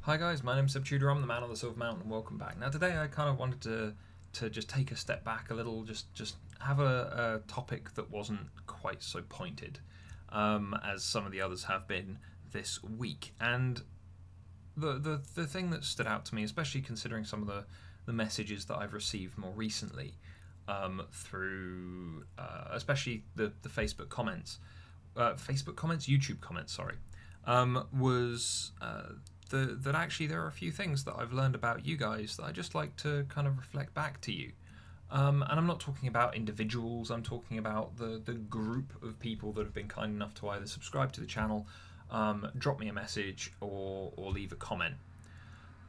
Hi guys, my name's Subtutor, I'm the man on the Silver Mountain, and welcome back. Now today I kind of wanted to just take a step back a little, just have a topic that wasn't quite so pointed as some of the others have been this week. And the thing that stood out to me, especially considering some of the messages that I've received more recently through especially the Facebook comments, YouTube comments, sorry, was that actually there are a few things that I've learned about you guys that I just like to kind of reflect back to you. And I'm not talking about individuals, I'm talking about the group of people that have been kind enough to either subscribe to the channel, drop me a message, or leave a comment.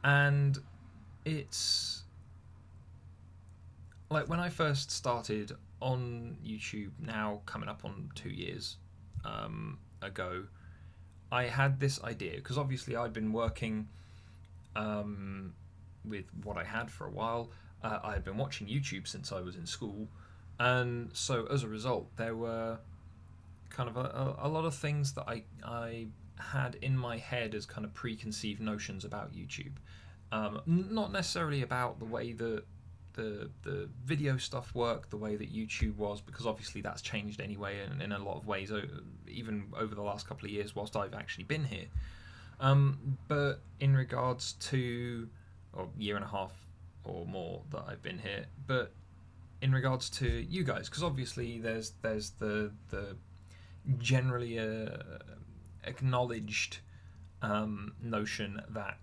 And it's like when I first started on YouTube, now coming up on 2 years ago, I had this idea, because obviously I'd been working with what I had for a while. I had been watching YouTube since I was in school, and so as a result there were kind of a lot of things that I had in my head as kind of preconceived notions about YouTube. Not necessarily about the way that the video stuff worked, the way that YouTube was, because obviously that's changed anyway in a lot of ways, even over the last couple of years whilst I've actually been here. But in regards to, or year and a half or more that I've been here, but in regards to you guys, because obviously there's the generally acknowledged notion that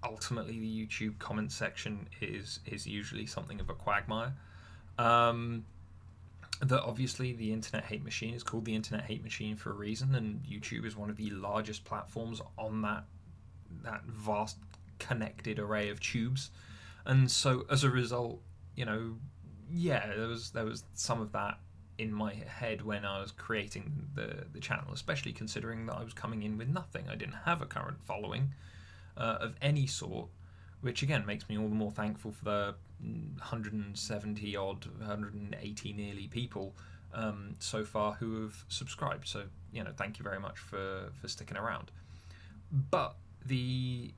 ultimately the YouTube comment section is usually something of a quagmire. That obviously the internet hate machine is called the internet hate machine for a reason, and YouTube is one of the largest platforms on that vast connected array of tubes. And so as a result, yeah, there was some of that in my head when I was creating the channel, especially considering that I was coming in with nothing. I didn't have a current following of any sort, which again makes me all the more thankful for the 170 odd, 180 nearly people so far who have subscribed. So thank you very much for sticking around. But the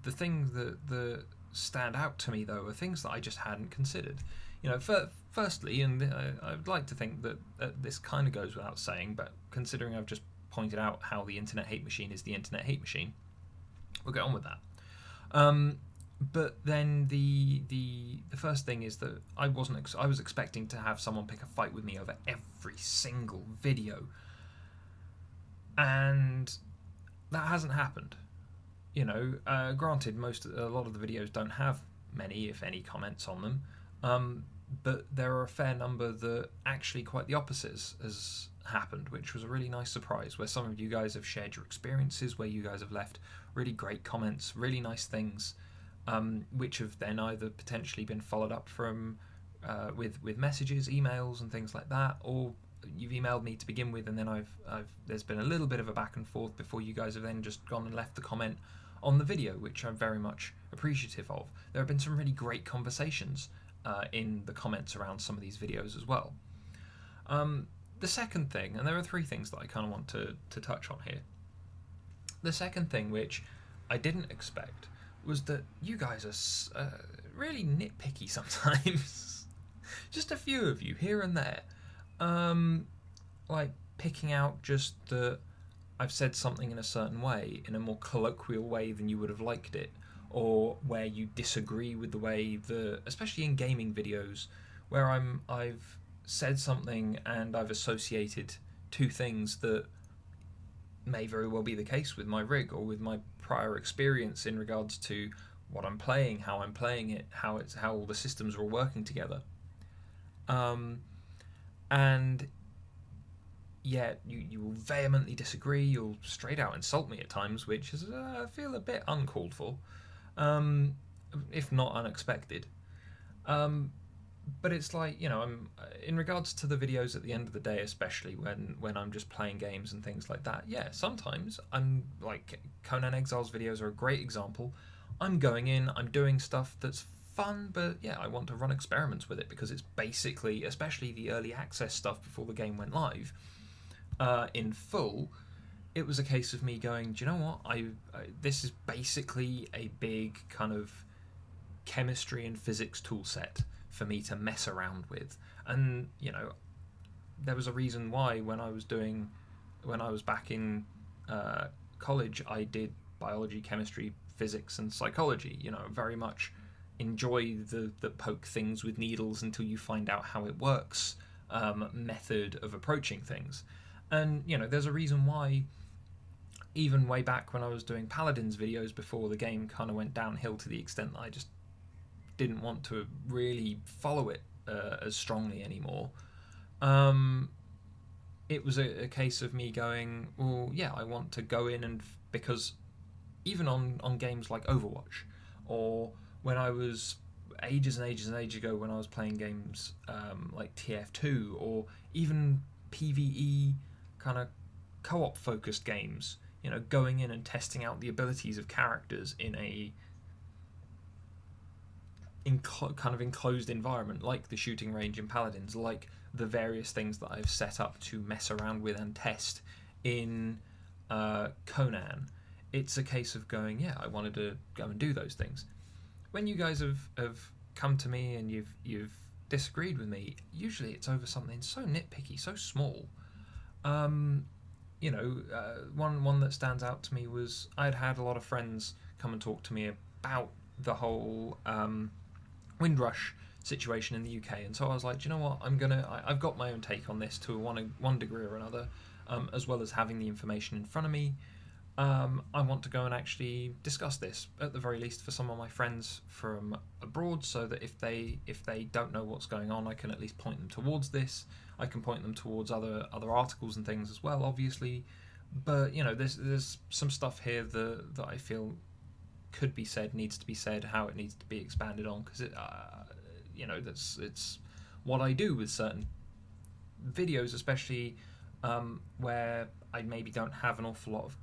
things that stand out to me though are things that I just hadn't considered. Firstly, and I'd like to think that this kind of goes without saying, but considering I've just pointed out how the internet hate machine is the internet hate machine, we'll get on with that. But then the first thing is that I was expecting to have someone pick a fight with me over every single video, and that hasn't happened. Granted, a lot of the videos don't have many, if any, comments on them, but there are a fair number that actually quite the opposite has happened, which was a really nice surprise, where some of you guys have shared your experiences, where you guys have left really great comments, really nice things, which have then either potentially been followed up from with messages, emails and things like that, or you've emailed me to begin with, and then there's been a little bit of a back and forth before you guys have then just gone and left the comment on the video, which I'm very much appreciative of. There have been some really great conversations in the comments around some of these videos as well. The second thing, and there are three things that I kind of want to touch on here. The second thing, which I didn't expect, was that you guys are really nitpicky sometimes. Just a few of you here and there. Like picking out just that I've said something in a certain way, in a more colloquial way than you would have liked it, or where you disagree with the way especially in gaming videos, where I've said something and I've associated two things that may very well be the case with my rig or with my prior experience in regards to what I'm playing, how I'm playing it, how all the systems are all working together. And yet you will vehemently disagree, you'll straight out insult me at times, which is I feel a bit uncalled for, if not unexpected. But it's like, I'm in regards to the videos at the end of the day, especially when I'm just playing games and things like that. Yeah, sometimes I'm like Conan Exile's videos are a great example. I'm going in, I'm doing stuff that's fun, but yeah, I want to run experiments with it because it's basically, especially the early access stuff before the game went live in full, it was a case of me going, do you know what? This is basically a big kind of chemistry and physics tool set for me to mess around with. And, you know, there was a reason why when I was back in college, I did biology, chemistry, physics, and psychology. You know, very much enjoy the poke things with needles until you find out how it works method of approaching things. And, you know, there's a reason why, even way back when I was doing Paladins videos before the game kind of went downhill to the extent that I just didn't want to really follow it as strongly anymore. It was a case of me going, well, yeah, I want to go in and, because even on games like Overwatch, or when I was ages and ages and ages ago when I was playing games like TF2, or even PvE kind of co-op focused games, you know, going in and testing out the abilities of characters in a kind of enclosed environment, like the shooting range in Paladins, like the various things that I've set up to mess around with and test in Conan. It's a case of going, yeah, I wanted to go and do those things. When you guys have come to me and you've disagreed with me, usually it's over something so nitpicky, so small. You know, one that stands out to me was I'd had a lot of friends come and talk to me about the whole Windrush situation in the UK, and so I was like, do you know what, I've got my own take on this to one degree or another, as well as having the information in front of me. I want to go and actually discuss this, at the very least, for some of my friends from abroad, so that if they don't know what's going on, I can at least point them towards this. I can point them towards other articles and things as well, obviously. But, you know, there's some stuff here that I feel could be said, needs to be said, how it needs to be expanded on, because you know, it's what I do with certain videos, especially where I maybe don't have an awful lot of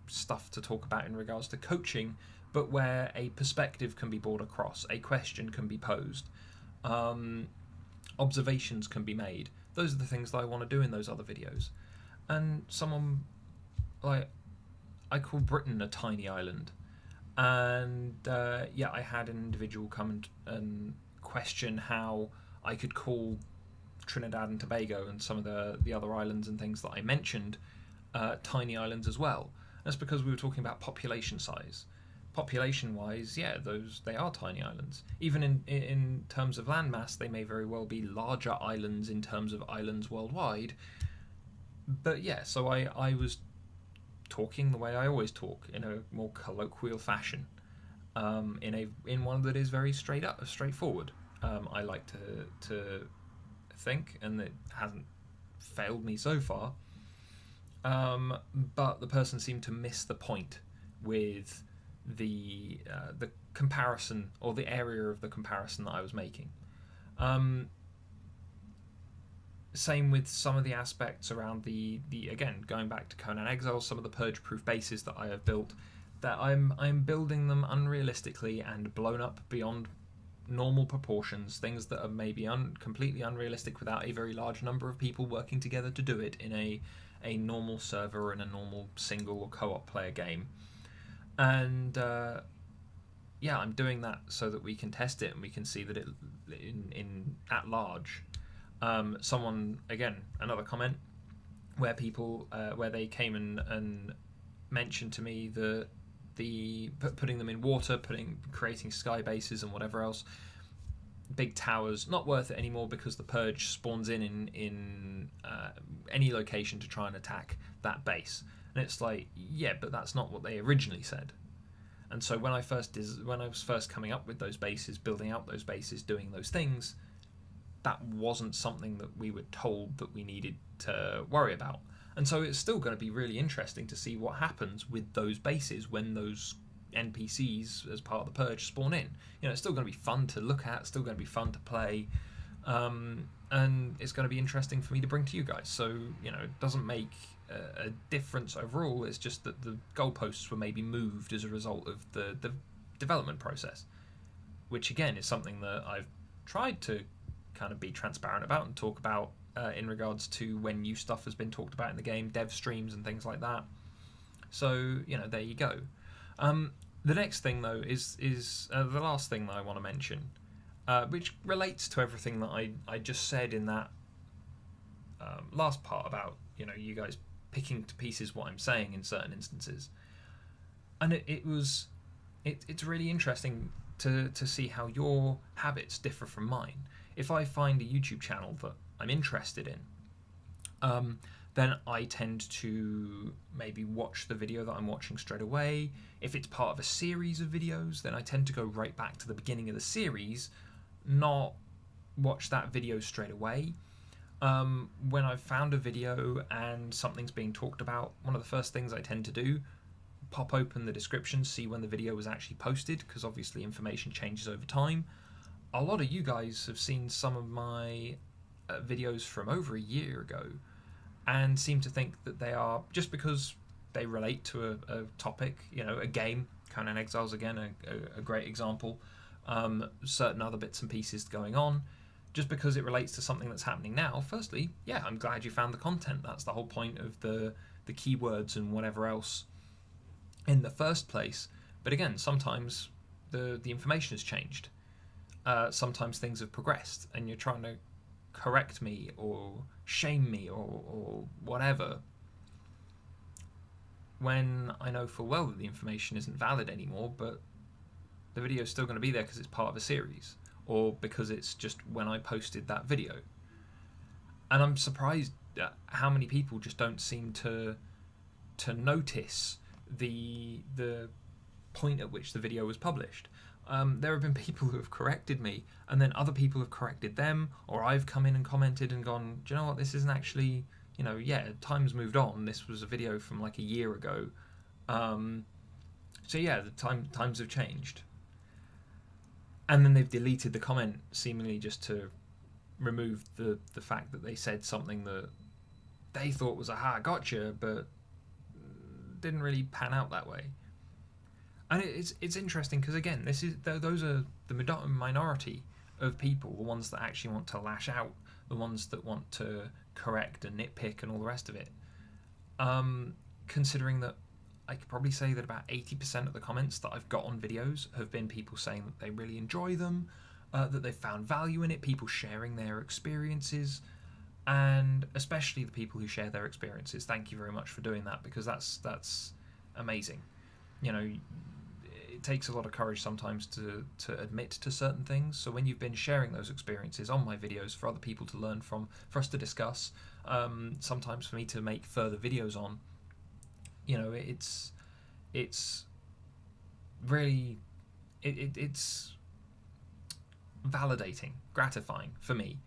stuff to talk about in regards to coaching, but where a perspective can be brought across, a question can be posed, observations can be made. Those are the things that I want to do in those other videos. And someone, like, I call Britain a tiny island, and yeah, I had an individual come and question how I could call Trinidad and Tobago and some of the other islands and things that I mentioned tiny islands as well. That's because we were talking about population size. Population-wise, yeah, they are tiny islands. Even in terms of landmass, they may very well be larger islands in terms of islands worldwide. But yeah, so I was talking the way I always talk, in a more colloquial fashion, in one that is very straightforward. I like to think, and it hasn't failed me so far. But the person seemed to miss the point with the comparison, or the area of the comparison that I was making. Same with some of the aspects around the again, going back to Conan Exile, some of the purge-proof bases that I have built, that I'm building them unrealistically and blown up beyond normal proportions, things that are maybe completely unrealistic without a very large number of people working together to do it in a normal server, in a normal single or co-op player game. And yeah, I'm doing that so that we can test it and we can see that it in at large. Someone, again, another comment where people where they came and mentioned to me that putting them in water, creating sky bases and whatever else, big towers, not worth it anymore because the purge spawns in any location to try and attack that base. And it's like, yeah, but that's not what they originally said. And so when I was first coming up with those bases, building out those bases, doing those things, that wasn't something that we were told that we needed to worry about. And so it's still going to be really interesting to see what happens with those bases when those NPCs as part of the purge spawn in. You know, it's still going to be fun to look at, still going to be fun to play, and it's going to be interesting for me to bring to you guys. So, you know, it doesn't make a difference overall. It's just that the goalposts were maybe moved as a result of the development process, which again is something that I've tried to kind of be transparent about and talk about in regards to when new stuff has been talked about in the game, dev streams and things like that. So there you go. The next thing though is the last thing that I want to mention, which relates to everything that I just said in that last part about you guys picking to pieces what I'm saying in certain instances, and it's really interesting to see how your habits differ from mine. If I find a YouTube channel that I'm interested in, then I tend to maybe watch the video that I'm watching straight away. If it's part of a series of videos, then I tend to go right back to the beginning of the series, not watch that video straight away. When I've found a video and something's being talked about, one of the first things I tend to do, pop open the description, see when the video was actually posted, because obviously information changes over time. A lot of you guys have seen some of my videos from over a year ago and seem to think that they are, just because they relate to a topic, a game. Conan Exiles, again, a great example. Certain other bits and pieces going on, just because it relates to something that's happening now. Firstly, yeah, I'm glad you found the content. That's the whole point of the keywords and whatever else in the first place. But again, sometimes the information has changed. Sometimes things have progressed and you're trying to correct me or shame me or whatever, when I know full well that the information isn't valid anymore, but the video is still going to be there because it's part of a series, or because it's just when I posted that video. And I'm surprised at how many people just don't seem to notice the point at which the video was published. There have been people who have corrected me, and then other people have corrected them, or I've come in and commented and gone, do you know what, this isn't actually, time's moved on, this was a video from like a year ago. So yeah, the times have changed. And then they've deleted the comment, seemingly just to remove the fact that they said something that they thought was aha, gotcha, but didn't really pan out that way. And it's interesting because, again, those are the minority of people, the ones that actually want to lash out, the ones that want to correct and nitpick and all the rest of it. Considering that I could probably say that about 80% of the comments that I've got on videos have been people saying that they really enjoy them, that they found value in it, people sharing their experiences, and especially the people who share their experiences. Thank you very much for doing that, because that's amazing. It takes a lot of courage sometimes to admit to certain things. So when you've been sharing those experiences on my videos for other people to learn from, for us to discuss, sometimes for me to make further videos on, it's really it's validating, gratifying for me,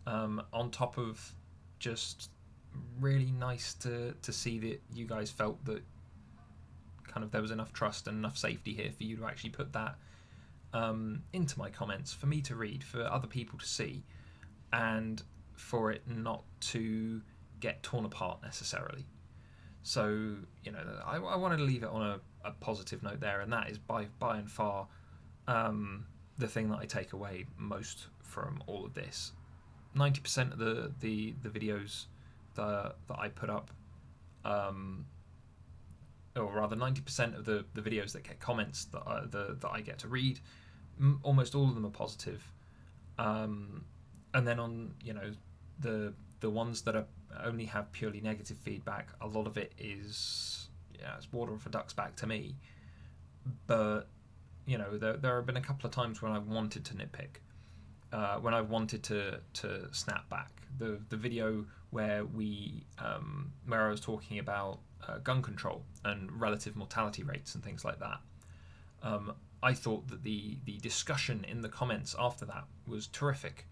on top of just really nice to see that you guys felt that kind of there was enough trust and enough safety here for you to actually put that into my comments for me to read, for other people to see, and for it not to get torn apart necessarily. So I wanted to leave it on a positive note there, and that is by and far the thing that I take away most from all of this. 90% of the videos that I put up, or rather 90% of the videos that get comments that I get to read, almost all of them are positive. And then on the ones that only have purely negative feedback, a lot of it is it's water off a duck's back to me. But there have been a couple of times when I've wanted to nitpick, when I've wanted to snap back. The video where where I was talking about gun control and relative mortality rates and things like that, I thought that the discussion in the comments after that was terrific,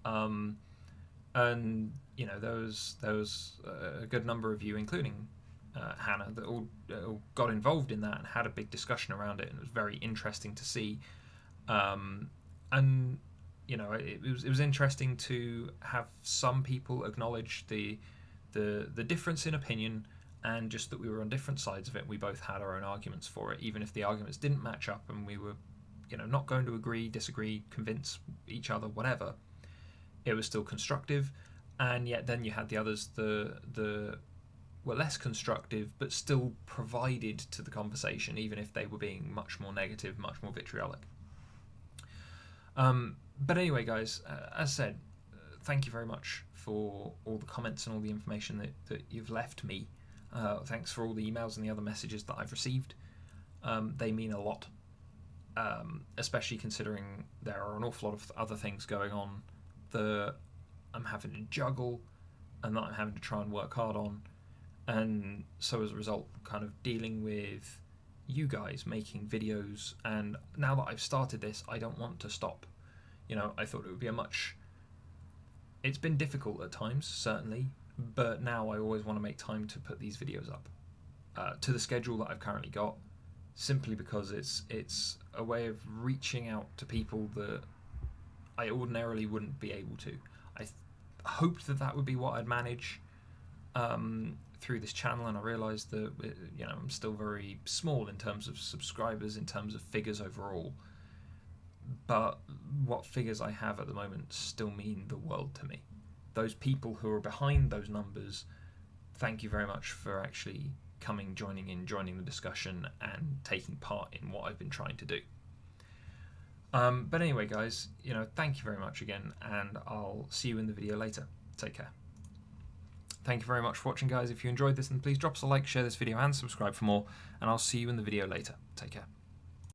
and there was a good number of you, including Hannah, that all got involved in that and had a big discussion around it, and it was very interesting to see. And it was interesting to have some people acknowledge the difference in opinion, and just that we were on different sides of it. We both had our own arguments for it, even if the arguments didn't match up and we were not going to agree, disagree, convince each other, whatever. It was still constructive. And yet then you had the others, the were less constructive, but still provided to the conversation, even if they were being much more negative, much more vitriolic. But anyway, guys, as said, thank you very much for all the comments and all the information that you've left me. Thanks for all the emails and the other messages that I've received. They mean a lot, especially considering there are an awful lot of other things going on that I'm having to juggle and that I'm having to try and work hard on. And so as a result, kind of dealing with you guys making videos, and now that I've started this, I don't want to stop. You know, I thought it would be it's been difficult at times, certainly, but now I always want to make time to put these videos up to the schedule that I've currently got, simply because it's a way of reaching out to people that I ordinarily wouldn't be able to. I hoped that would be what I'd manage through this channel, and I realised that I'm still very small in terms of subscribers, in terms of figures overall, but what figures I have at the moment still mean the world to me. Those people who are behind those numbers, thank you very much for actually joining the discussion and taking part in what I've been trying to do. But anyway, guys, thank you very much again, and I'll see you in the video later. Take care. Thank you very much for watching, guys. If you enjoyed this, then please drop us a like, share this video, and subscribe for more, and I'll see you in the video later. Take care.